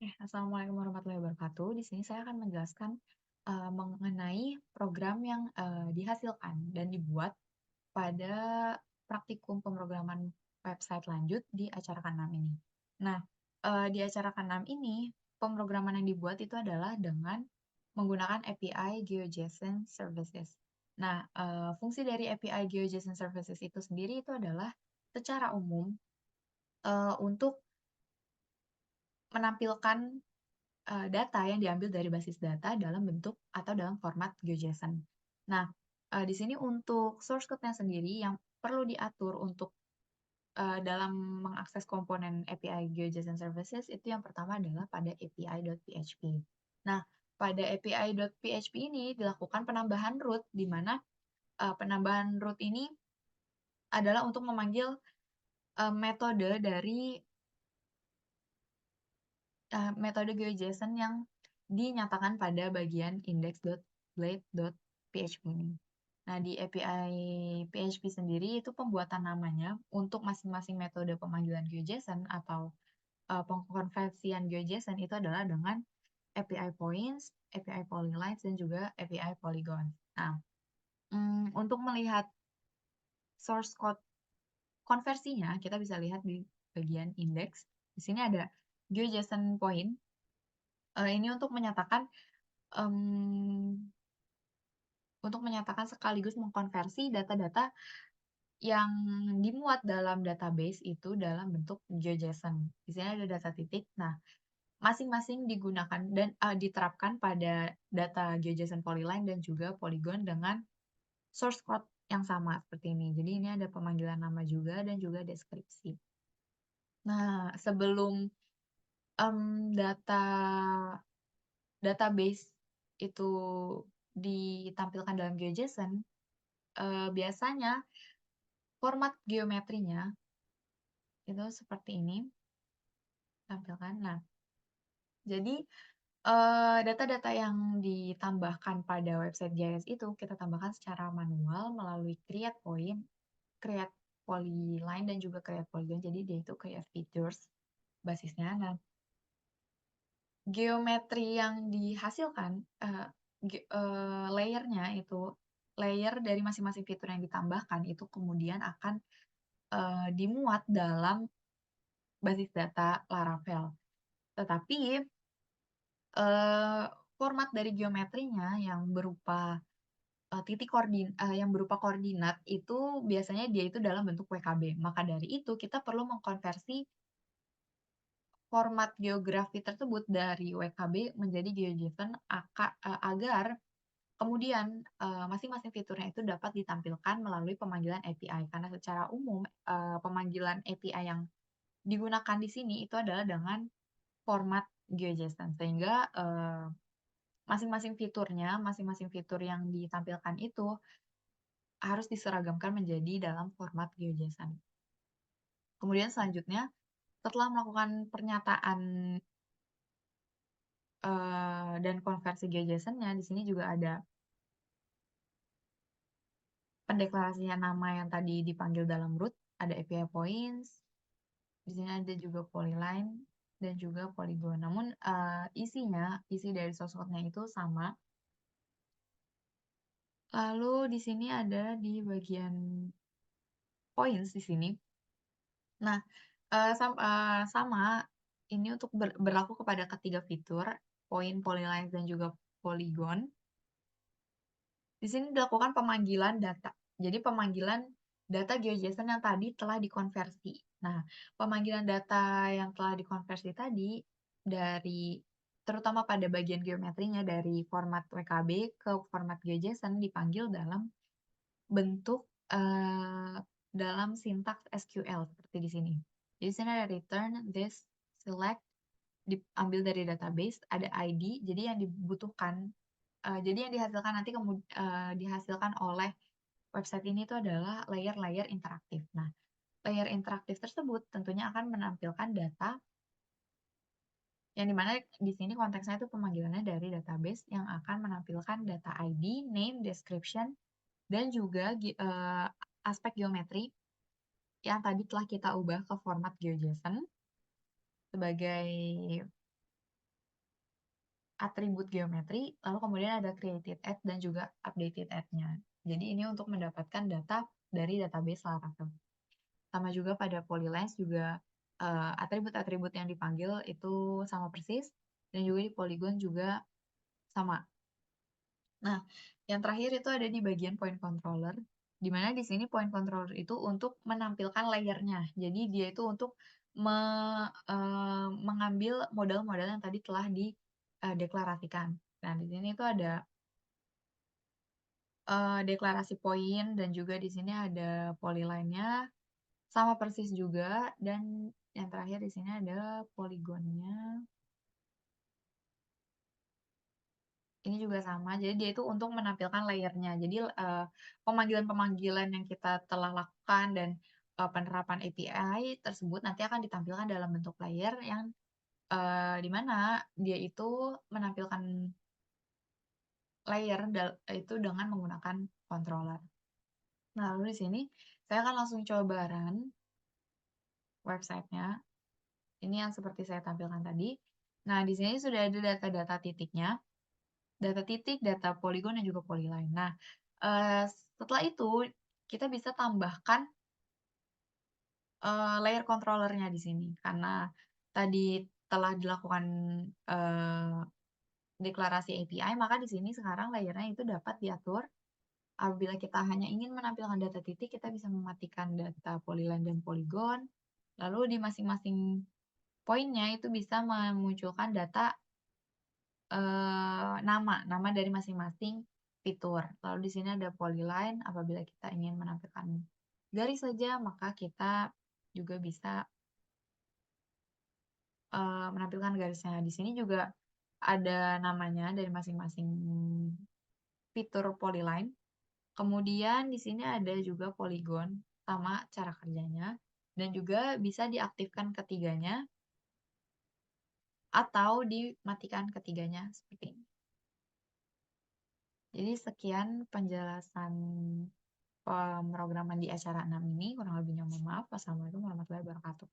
Assalamualaikum warahmatullahi wabarakatuh. Di sini saya akan menjelaskan mengenai program yang dihasilkan dan dibuat pada praktikum pemrograman website lanjut di acara K6 ini. Nah, di acara K6 ini, pemrograman yang dibuat itu adalah dengan menggunakan API GeoJSON Services. Nah, fungsi dari API GeoJSON Services itu sendiri itu adalah secara umum untuk menampilkan data yang diambil dari basis data dalam bentuk atau dalam format GeoJSON. Nah, di sini untuk source code-nya sendiri yang perlu diatur untuk dalam mengakses komponen API GeoJSON Services itu yang pertama adalah pada API.php. Nah, pada API.php ini dilakukan penambahan root, di mana penambahan root ini adalah untuk memanggil metode dari metode GeoJSON yang dinyatakan pada bagian index.blade.php ini. Nah, di API PHP sendiri itu pembuatan namanya untuk masing-masing metode pemanggilan GeoJSON atau pengkonversian GeoJSON itu adalah dengan API points, API polylines, dan juga API polygon. Nah, untuk melihat source code konversinya, kita bisa lihat di bagian index. Di sini ada GeoJSON point. Ini untuk menyatakan sekaligus mengkonversi data-data yang dimuat dalam database itu dalam bentuk GeoJSON. Di sini ada data titik. Nah, masing-masing digunakan dan diterapkan pada data GeoJSON polyline dan juga polygon dengan source code yang sama seperti ini. Jadi ini ada pemanggilan nama juga dan juga deskripsi. Nah, sebelum data database itu ditampilkan dalam GeoJSON, biasanya format geometrinya itu seperti ini tampilkan. Nah, jadi data-data yang ditambahkan pada website JS itu kita tambahkan secara manual melalui create point, create polyline, dan juga create polygon. Jadi dia itu create features basisnya. Nah, geometri yang dihasilkan, layernya itu, layer dari masing-masing fitur yang ditambahkan itu kemudian akan dimuat dalam basis data Laravel. Tetapi format dari geometrinya yang berupa koordinat itu biasanya dia itu dalam bentuk WKB. Maka dari itu kita perlu mengkonversi format geografi tersebut dari WKB menjadi GeoJSON agar kemudian masing-masing fiturnya itu dapat ditampilkan melalui pemanggilan API. Karena secara umum pemanggilan API yang digunakan di sini itu adalah dengan format GeoJSON, sehingga masing-masing fitur yang ditampilkan itu harus diseragamkan menjadi dalam format GeoJSON. Kemudian selanjutnya, setelah melakukan pernyataan dan konversi GeoJSON-nya, di sini juga ada pendeklarasian nama yang tadi dipanggil dalam root, ada API points, di sini ada juga polyline dan juga polygon. Namun isi dari source code-nya itu sama. Lalu di sini ada di bagian points di sini. Nah, sama ini untuk berlaku kepada ketiga fitur, point, polylines, dan juga polygon. Di sini dilakukan pemanggilan data. Jadi pemanggilan data GeoJSON yang tadi telah dikonversi. Nah, pemanggilan data yang telah dikonversi tadi dari terutama pada bagian geometrinya dari format WKB ke format GeoJSON dipanggil dalam bentuk dalam sintaks SQL seperti di sini. Jadi di sini ada return, this, select, diambil dari database, ada ID, jadi yang dibutuhkan, jadi yang dihasilkan nanti dihasilkan oleh website ini itu adalah layer-layer interaktif. Nah, layer interaktif tersebut tentunya akan menampilkan data yang dimana di sini konteksnya itu pemanggilannya dari database yang akan menampilkan data ID, name, description, dan juga aspek geometri yang tadi telah kita ubah ke format GeoJSON sebagai atribut geometri, lalu kemudian ada created at dan juga updated at-nya. Jadi ini untuk mendapatkan data dari database Laravel. Sama juga pada polylines juga atribut-atribut yang dipanggil itu sama persis, dan juga di polygon juga sama. Nah, yang terakhir itu ada di bagian point controller, di mana di sini point controller itu untuk menampilkan layernya. Jadi dia itu untuk mengambil modal-modal yang tadi telah dideklarasikan. Nah, di sini itu ada deklarasi poin dan juga di sini ada polyline-nya, sama persis juga, dan yang terakhir di sini ada poligonnya. Ini juga sama, jadi dia itu untuk menampilkan layernya. Jadi, pemanggilan-pemanggilan yang kita telah lakukan dan, penerapan API tersebut nanti akan ditampilkan dalam bentuk layer yang, di mana dia itu menampilkan layer itu dengan menggunakan controller. Nah, lalu di sini saya akan langsung coba run websitenya. Ini yang seperti saya tampilkan tadi. Nah, di sini sudah ada data-data titiknya, data titik, data poligon, dan juga polyline. Nah, setelah itu kita bisa tambahkan, layer controller-nya di sini. Karena tadi telah dilakukan, eee, deklarasi API, maka di sini sekarang layer-nya itu dapat diatur. Apabila kita hanya ingin menampilkan data titik, kita bisa mematikan data polyline dan polygon. Lalu di masing-masing poinnya itu bisa memunculkan data, nama dari masing-masing fitur. Lalu di sini ada polyline, apabila kita ingin menampilkan garis saja, maka kita juga bisa, menampilkan garisnya. Di sini juga ada namanya dari masing-masing fitur polyline. Kemudian di sini ada juga polygon, sama cara kerjanya, dan juga bisa diaktifkan ketiganya atau dimatikan ketiganya, seperti ini. Jadi sekian penjelasan pemrograman di acara 6 ini, kurang lebihnya mohon maaf. Wassalamualaikum warahmatullahi wabarakatuh.